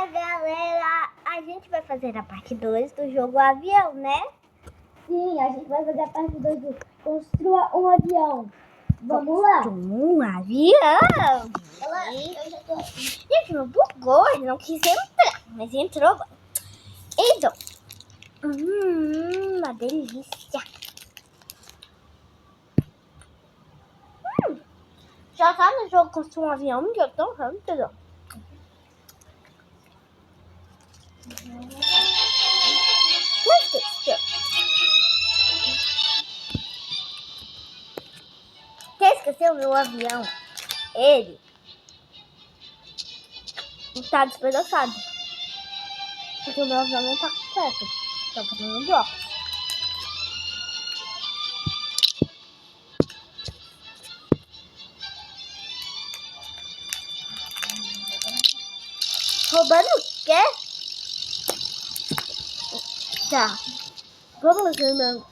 Galera, a gente vai fazer a parte 2 do jogo avião, né? Sim, a gente vai fazer a parte 2 do Construa um Avião. Vamos lá. Um avião. Eu já tô aqui. Gente, não bugou, ele não quis entrar, mas entrou agora. Então, uma delícia. Já tá no jogo construir um avião, que eu tô rápido. Quer esquecer o meu avião? Ele tá despedaçado. Porque o meu avião não tá completo. Tá fazendo um bloco. Roubando o quê? Tá. Vamos ver meu.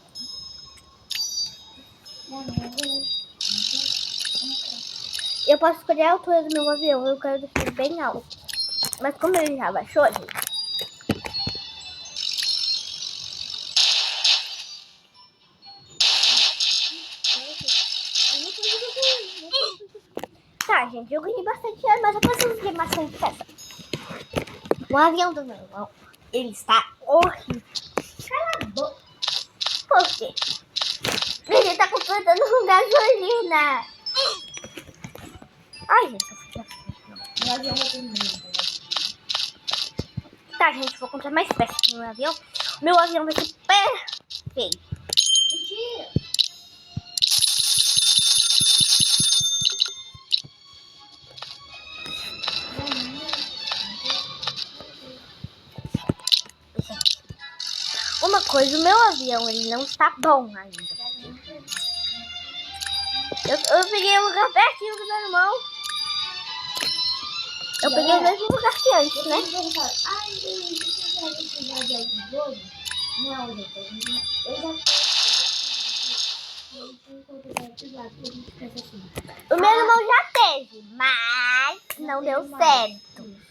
Eu posso escolher a altura do meu avião. Eu quero deixar bem alto. Mas como ele já baixou, gente. Tá, gente, eu ganhei bastante dinheiro, mas eu preciso de bastante peça. O avião do meu irmão, ele está horrível. Cala a boca. Por quê? Ele tá completando com gasolina. Ai, gente, eu fui assim. O avião vai ter muito. Tá, gente, vou comprar mais peças no meu avião. Meu avião vai ser perfeito. Mentira. Uma coisa, o meu avião, ele não está bom ainda. Eu peguei um lugar pertinho do meu irmão. Eu peguei o mesmo lugar que antes, né? Ai, você vai precisar de algum jogo? Não, gente, eu O meu irmão já teve, mas não deu certo.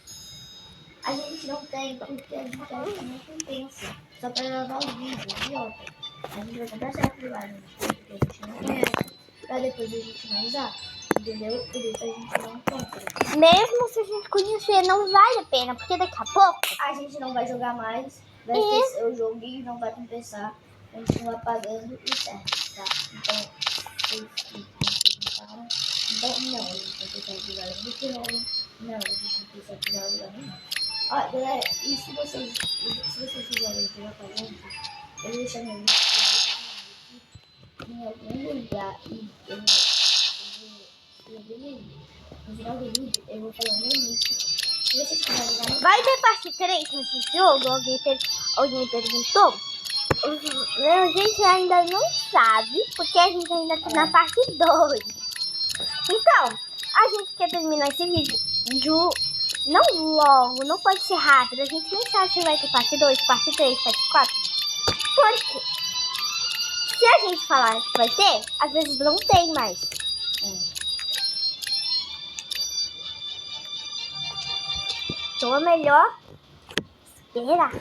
A gente não tem, porque a gente acha que não compensa. Só pra gravar os vídeos, e outra. A gente vai comprar certo de lá, porque a gente não conhece. Pra depois a gente não usar, entendeu? Por isso a gente não compra. Mesmo se a gente conhecer, não vale a pena, porque daqui a pouco A gente não vai jogar mais, vai esquecer o jogo e não vai compensar. Continua pagando e certo, tá? Então, vocês que perguntaram, então não, a gente não precisa jogar no Chrome. Não, a gente não precisa jogar lugar nenhum. Ó, galera, e se vocês quiserem jogar com a gente, eu vou deixar meu vídeo em algum lugar e eu vou escrever no final do vídeo, eu vou falar meu nick. Se vocês quiserem jogar, vai ter parte 3 nesse jogo. Alguém perguntou. A gente ainda não sabe, porque a gente ainda tá na parte 2. Então, a gente quer terminar esse vídeo não logo, não pode ser rápido. A gente nem sabe se vai ter parte 2, parte 3, parte 4. Porque se a gente falar que vai ter, às vezes não tem mais. Então é melhor esperar.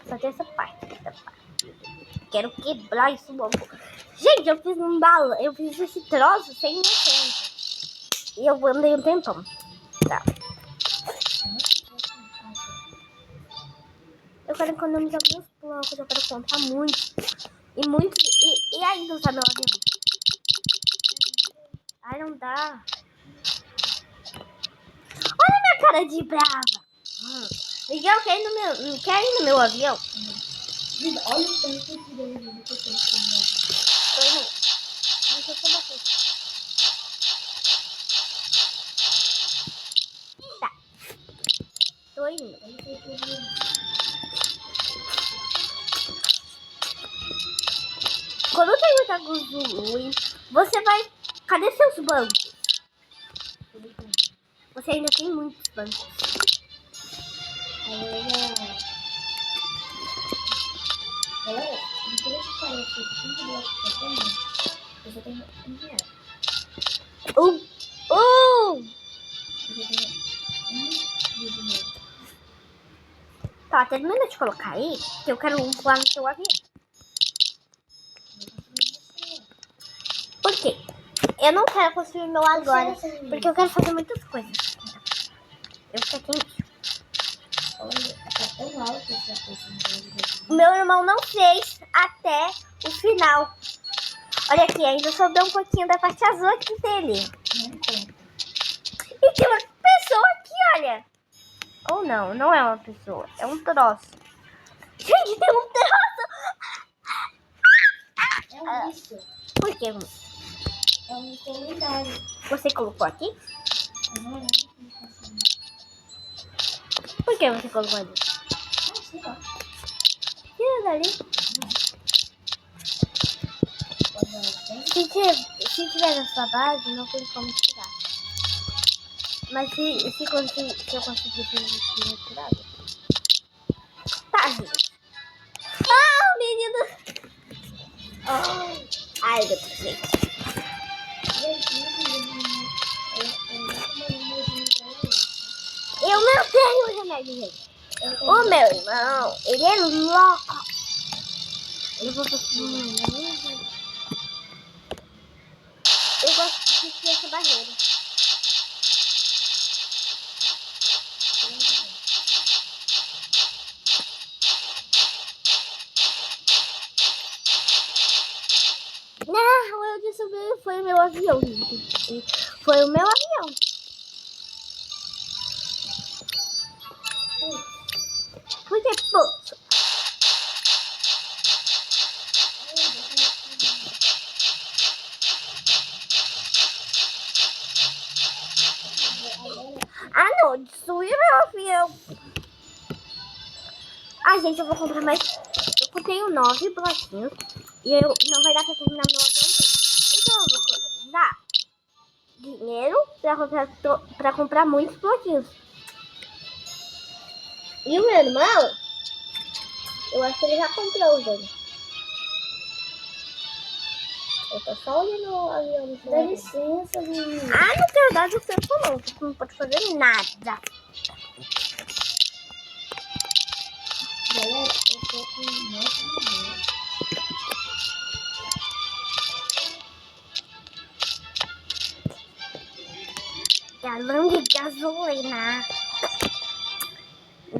Só tem essa parte. Quero quebrar isso logo. Gente, eu fiz um balão. Eu fiz esse troço sem noção. E eu andei um tempão. Tá. Eu quero economizar meus blocos. Eu quero comprar muito. E ainda usar meu avião. Ai, não dá. Olha a minha cara de brava. Miguel, quer ir no meu avião? olha o tanto de vídeo que eu tenho. Deixa eu só bater. Tá. Tô indo. Quando tem muita gordura, você vai... Cadê seus bancos? Você ainda tem muitos bancos. Galera, não queria que pareça 5 blocos que eu tenho. Você tem um dinheiro. Você tem um dinheiro. Tá, termina de colocar aí, que eu quero voar no seu avião. Por quê? Eu não quero construir meu agora, porque eu quero fazer muitas coisas. Eu fico aqui embaixo. Olha, tá tão alto esse negócio. Meu irmão não fez até o final. Olha aqui, ainda sobrou um pouquinho da parte azul aqui dele. Não conta. E tem uma pessoa aqui, olha. Ou não, não é uma pessoa, é um troço. Gente, tem um troço. É um bicho. Por quê? É um bicho lendário. Você colocou aqui? Não, Por que você colocou ali? sei lá. Tira dali. Se tiver na sua base, não tem como tirar. Mas se eu conseguir tirar. Tá, gente. Ah, o menino. Ai, meu Deus, gente. Eu não tenho remédio, gente. O meu irmão, ele é louco. Eu vou Eu gosto de assistir essa barreira. Não, eu disse que foi o meu avião, gente. Foi o meu avião. Por que, putz? Ah, não, destruiu meu avião. Ah, gente, eu vou comprar mais. Eu tenho 9 bloquinhos. E eu não vai dar pra terminar meu avião. Então eu vou economizar dinheiro pra comprar muitos bloquinhos. E o meu irmão, eu acho que ele já comprou os dele. Eu tô só olhando o avião. Dá licença, menina. Ah, não tem idade do tempo não. Você não pode fazer nada. Galera, eu tô com um monte de dinheiro. Galão de gasolina.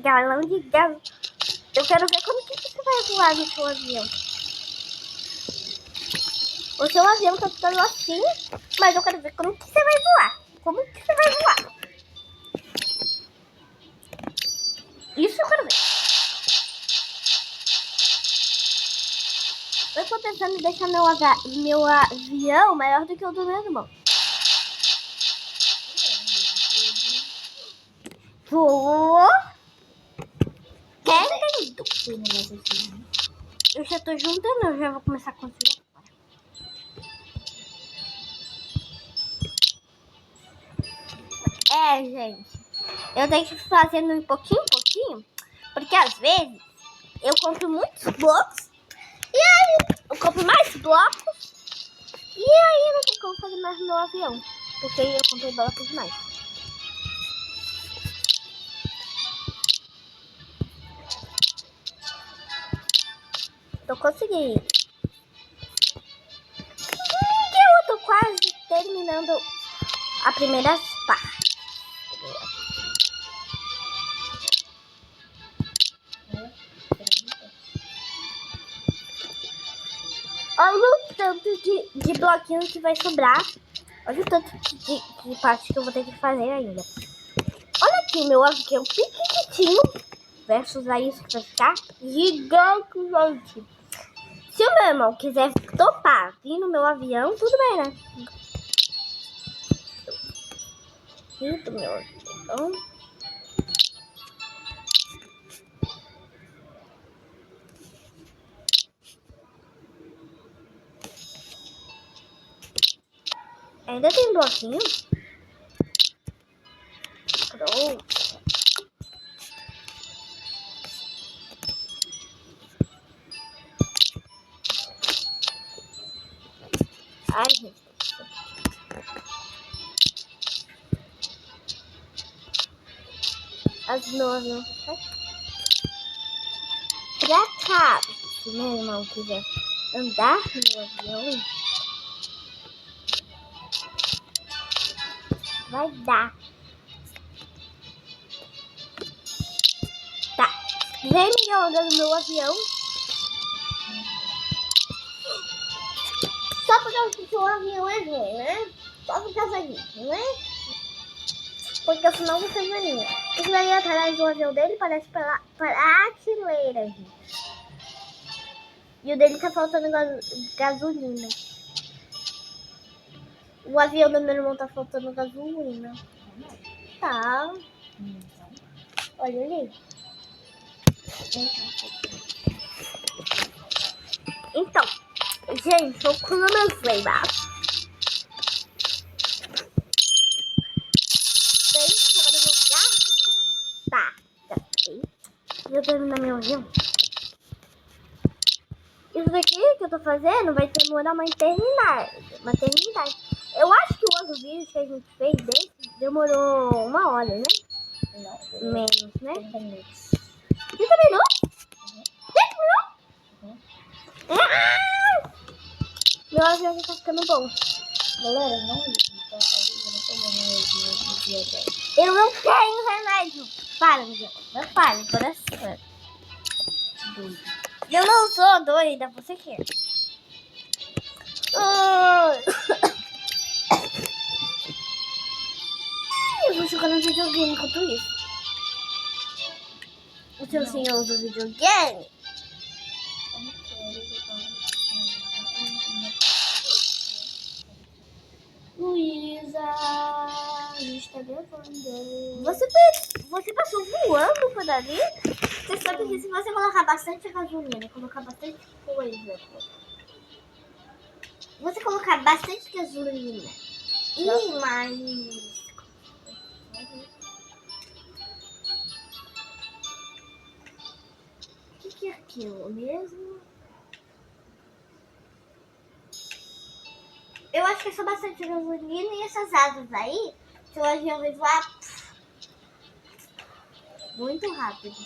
Galão de gasolina. Eu quero ver como que você vai voar no seu avião. O seu avião tá ficando assim, mas eu quero ver como que você vai voar. Como que você vai voar? Isso eu quero ver. Eu tô pensando em deixar meu avião maior do que o do meu irmão. Vou. Eu já tô juntando, eu já vou começar a construir agora. É, gente. Eu tenho que fazer um pouquinho, porque às vezes eu compro muitos blocos e aí eu compro mais blocos e aí não tem como fazer mais meu avião, porque eu comprei blocos demais. Tô conseguindo. Eu tô quase terminando a primeira parte. Olha o tanto de bloquinho que vai sobrar. Olha o tanto de parte que eu vou ter que fazer ainda. Olha aqui, meu avião pequenininho versus a isso que vai ficar gigante, gente. Se o meu irmão quiser topar vir no meu avião, tudo bem, né? Vir do meu avião. Ainda tem bloquinho? Pronto. Ai, gente. As meu avião pra cá. Se meu irmão quiser andar no avião, vai dar. Tá. Vem me andando no meu avião. Só por causa que o avião é ruim, né? Só por causa disso, né? Porque senão você imagina. Isso daí atrás do avião dele parece prateleira, gente. E o dele tá faltando gasolina. O avião do meu irmão tá faltando gasolina. Tá. Olha ali. Então, gente, eu comecei, mas... Tá. Já terminar meu avião. Isso daqui que eu tô fazendo vai demorar uma eternidade. Eu acho que o outro vídeo que a gente fez desse demorou 1 hora, né? Não. Menos, né? 30 minutos. 30 minutos? 30 minutos? Ah! Meu avião já tá ficando bom. Galera, não no dia 10. Eu não tenho remédio. Para, Miguel. Não para, coração. Eu não sou doida, você quer. Eu vou jogar no videogame enquanto isso. O seu senhor do videogame? Luísa, a gente tá gravando. Você passou voando por ali? Você sabe que se você colocar bastante gasolina, colocar bastante coisa, você colocar bastante gasolina e mais... O que é aquilo mesmo? Eu acho que é só bastante gasolina e essas asas aí, seu avião vai voar muito rápido.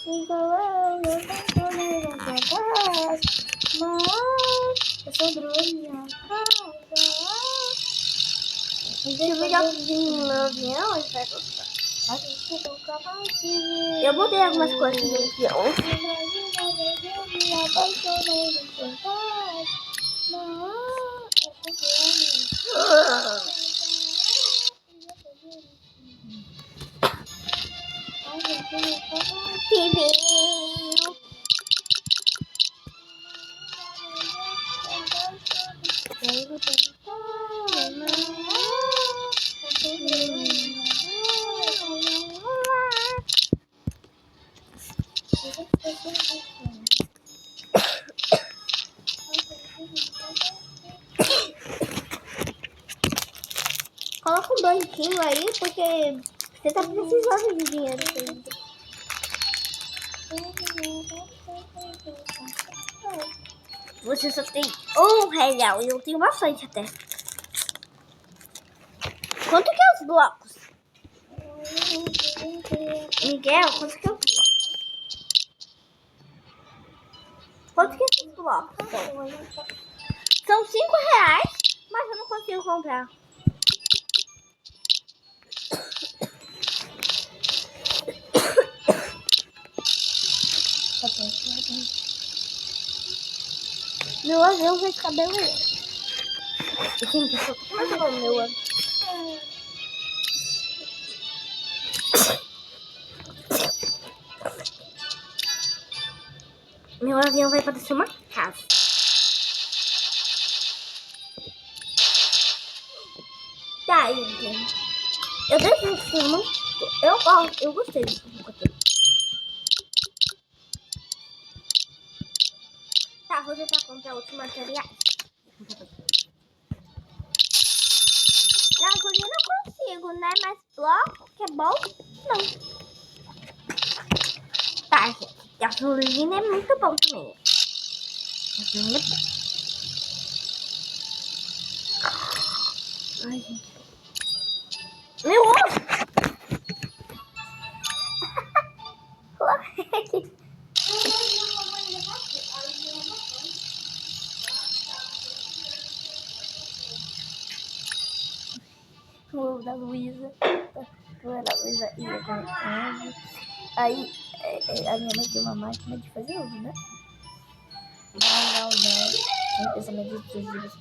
Então eu sou drone. Se o videozinho no meu avião, ele vai gostar. Eu mudei algumas coisas no avião. Pivinho. Coloca um banquinho aí, porque você tá precisando de dinheiro. Você só tem R$1 e eu tenho bastante até. Quanto que é os blocos? Miguel, quanto que é os blocos? Quanto que é esses blocos? São R$5, mas eu não consigo comprar. Meu avião vai ficar bem legal. Gente, eu só tô fazendo o meu avião. Meu avião vai parecer uma casa. Tá, gente. Eu deixo esse filme. Eu gostei desse filme. Tá, vou tentar comprar outros materiais. Gasolina eu consigo, né? Mas bloco, que é bom, não. Tá, gente. Gasolina é muito bom também. Gasolina é bom. Ai, gente. Meu ovo! O ovo da Luísa. O ovo da Luísa ia com ovo. Aí a minha mãe tem uma máquina de fazer ovo, né? Não. Sem pensamento intrusivos.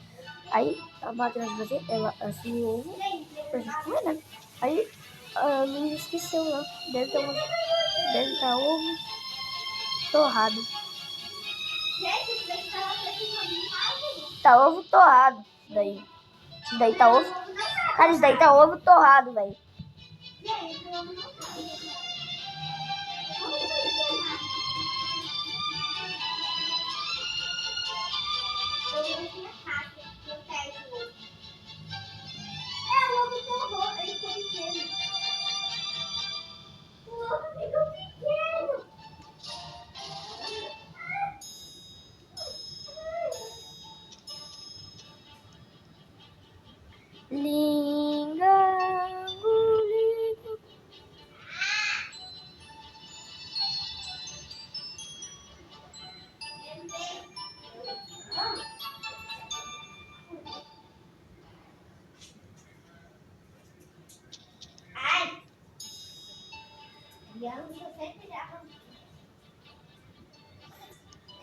Aí a máquina de fazer, ela assim o ovo pra gente comer, né? Aí a Luísa esqueceu lá. Deve estar ovo torrado. Tá ovo torrado. Daí tá ovo. Cara, isso daí tá ovo torrado, velho. Linganguligo.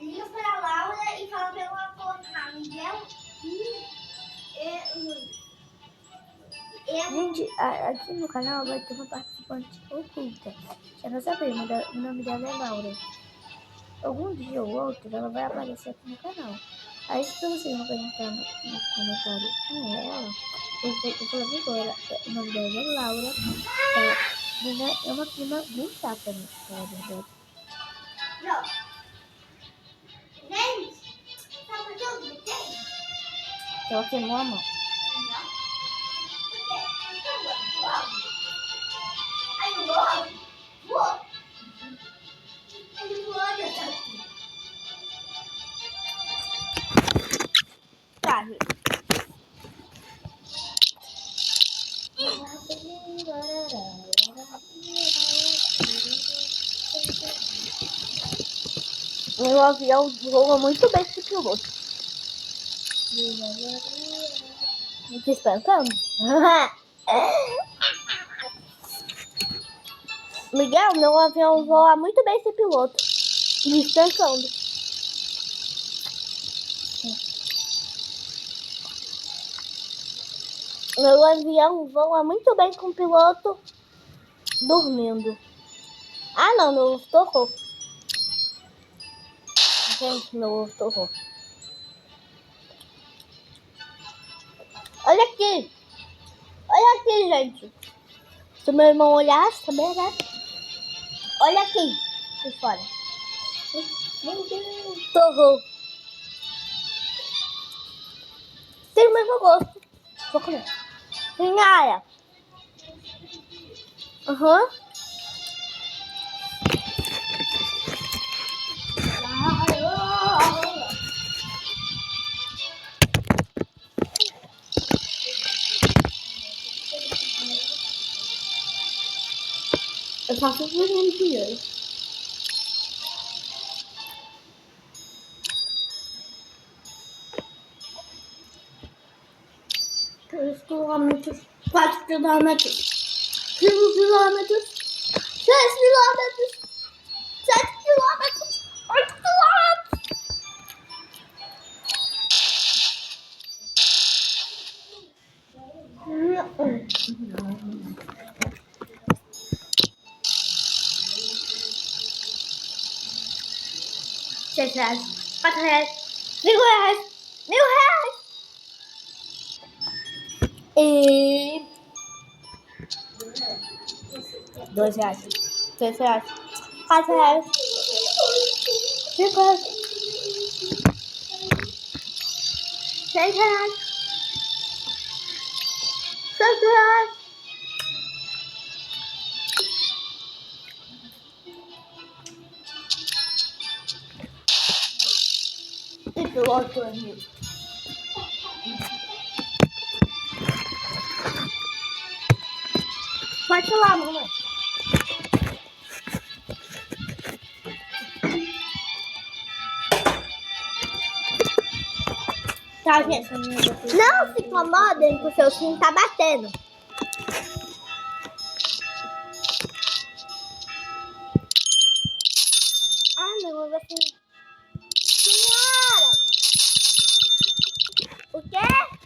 Liga para a Laura e fala para ela colocar Miguel e Luiz. Gente, aqui no canal vai ter uma participante oculta. Que é a nossa prima, o nome dela é Laura. Algum dia ou outro ela vai aparecer aqui no canal. Aí se você não perguntar no comentário quem é ela, eu vou falar agora. O nome dela é Laura. Ela é uma prima bem chata, né? Na verdade. Gente, sabe por que eu gritei? Ela queimou a mão. Tá, o avião voa muito bem com o piloto. Te espancando? Miguel, meu avião voa muito bem sem piloto. Me espancando. Meu avião voa muito bem com o piloto dormindo. Ah, não, meu ovo torrou. Gente, meu ovo torrou. Olha aqui. Olha aqui, gente. Se meu irmão olhasse também, né? Olha aqui. Por fora. Meu Deus. Torrou. Tem o mesmo gosto. Vou comer. Pinhaia. Aham. Eu faço o mesmo dinheiro. 3 quilômetros, 4 quilômetros, 5 quilômetros, 6 quilômetros, 7 quilômetros, 8 quilômetros. R$6, R$4, R$5, R$1.000. E R$2, R$3, R$4, R$5, R$6, R$7. E piloto amigo. pode falar, mamãe. Tá, gente? Não se incomodem que o seu sim tá batendo. Ah, não, eu vou assim. Senhora! O quê?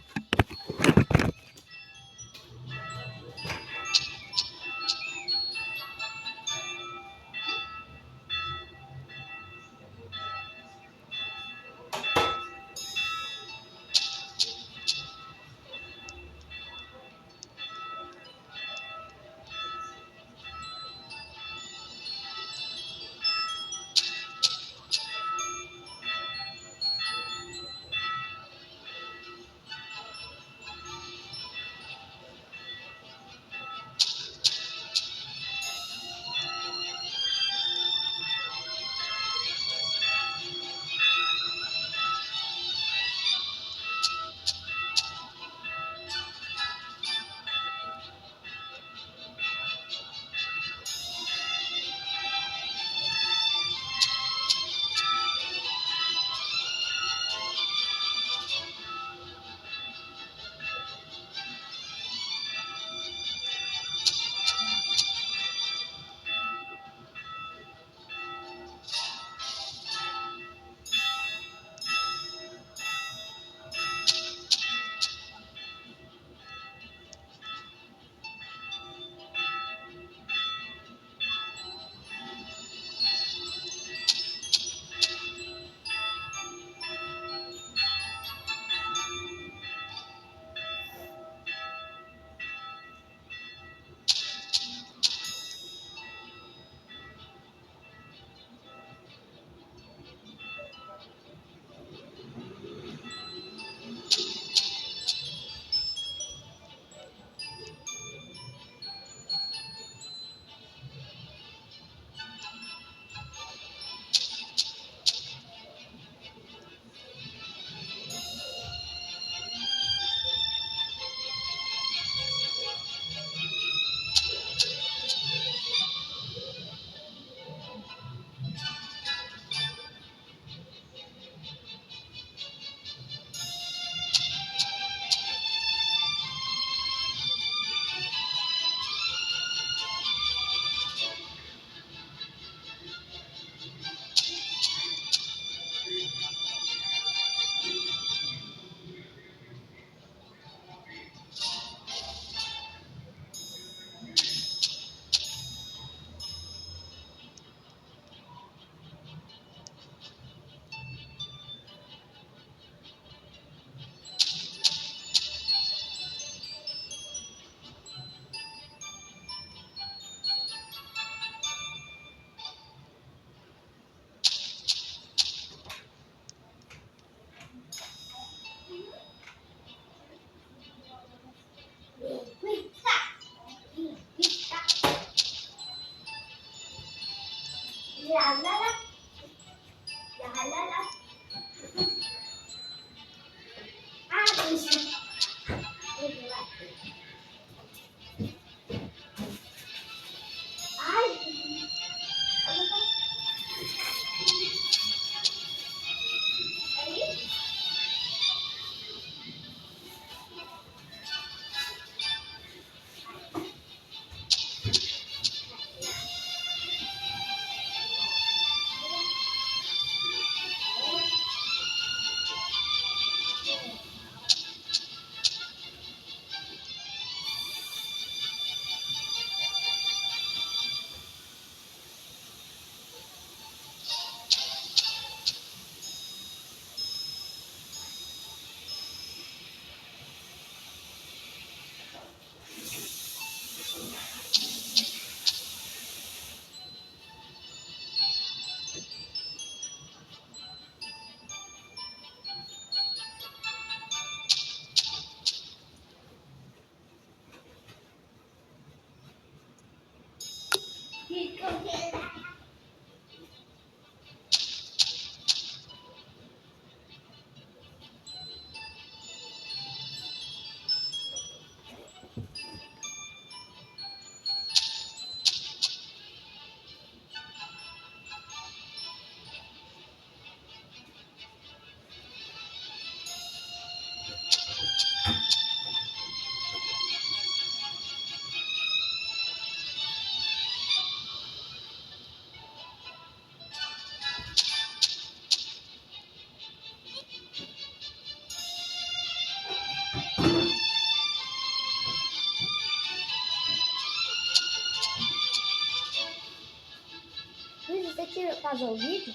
pausou o vídeo?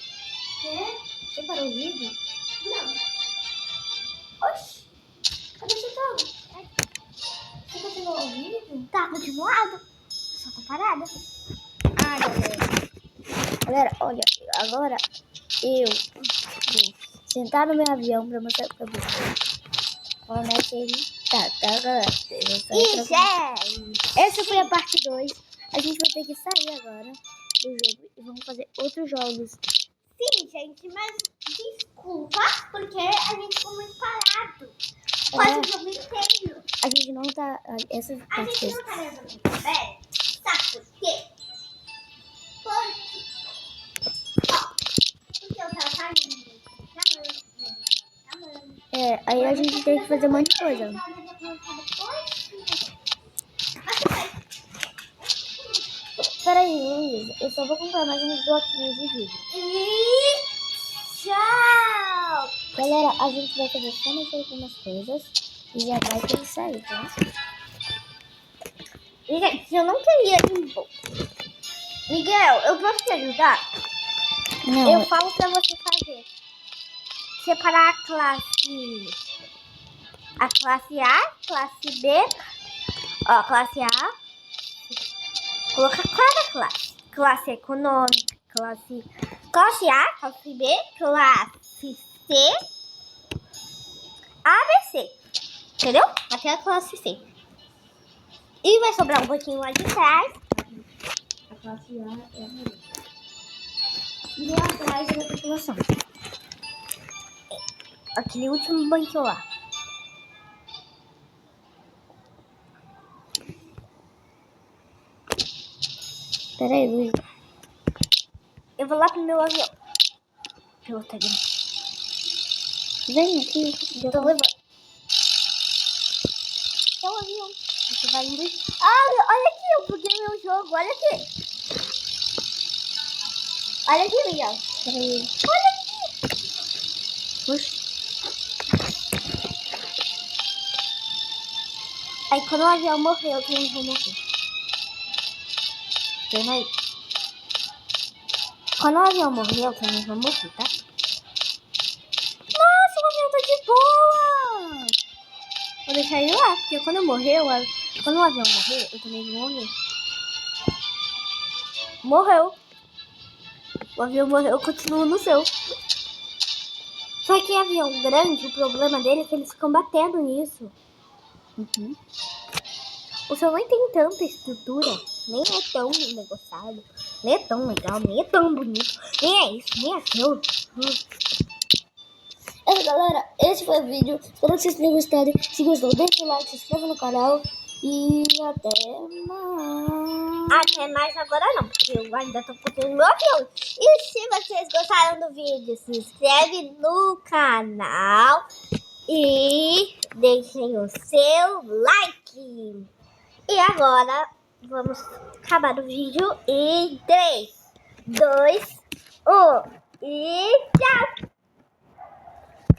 Quê? Você parou o vídeo? Não. Oxi! Cadê você tava? Você continuou o vídeo? Tá continuado. Só tô parada. Ah, galera. Galera, olha, agora eu vou sentar no meu avião pra mostrar pra vocês. Como é que ele tá, galera? Eu vou sair pra vocês. gente. Essa foi a parte 2. A gente vai ter que sair agora do jogo e vamos fazer outros jogos. Sim, gente, mas desculpa, porque a gente ficou muito parado. Quase o jogo inteiro. A gente não tá... Essa A parte gente não tá levando muito a sério. Sabe por quê? Porque eu tava saindo. aí a gente tem que fazer um monte de coisa. Peraí, Luiz, eu só vou comprar mais uns bloquinhos de vídeo. E tchau! Galera, a gente vai fazer só mais algumas coisas e já vai ter que sair, tá? E, gente, eu não queria ir embora. Miguel, eu posso te ajudar? Não, Eu falo pra você fazer. Separar a classe A, classe B. Ó, classe A. Colocar cada classe. Classe econômica, classe A, classe B, classe C, A, B, C. Entendeu? Até a classe C. E vai sobrar um pouquinho lá de trás. a classe A é a melhor. E lá atrás é a população. Aquele último banquinho lá. Peraí, Luiz. Eu vou lá pro meu avião. Piloto ali. Vem aqui. Eu tô levando. É o avião. Você vai indo. Ah, olha aqui, eu buguei meu jogo. Olha aqui. Olha aqui, Miguel. Peraí. Olha aqui. Puxa. Aí quando o avião morrer, eu também vou morrer. Vendo aí? Quando o avião morrer, eu também vou morrer, tá? Nossa, o avião tá de boa! Vou deixar ele lá, porque quando o avião morrer, eu também vou morrer. Morreu. O avião morreu, eu continuo no céu. Só que avião grande, o problema dele é que eles ficam batendo nisso. Uhum. O seu nem tem tanta estrutura, nem é tão negociado, nem é tão legal, nem é tão bonito, nem é isso, nem é aquilo. Galera, esse foi o vídeo. Espero que vocês tenham gostado. Se gostou, deixa o like, se inscreva no canal. E até mais. Até mais agora não, porque eu ainda tô fazendo meu avião. E se vocês gostaram do vídeo, se inscreve no canal e deixem o seu like. E agora, vamos acabar o vídeo em 3, 2, 1 e tchau!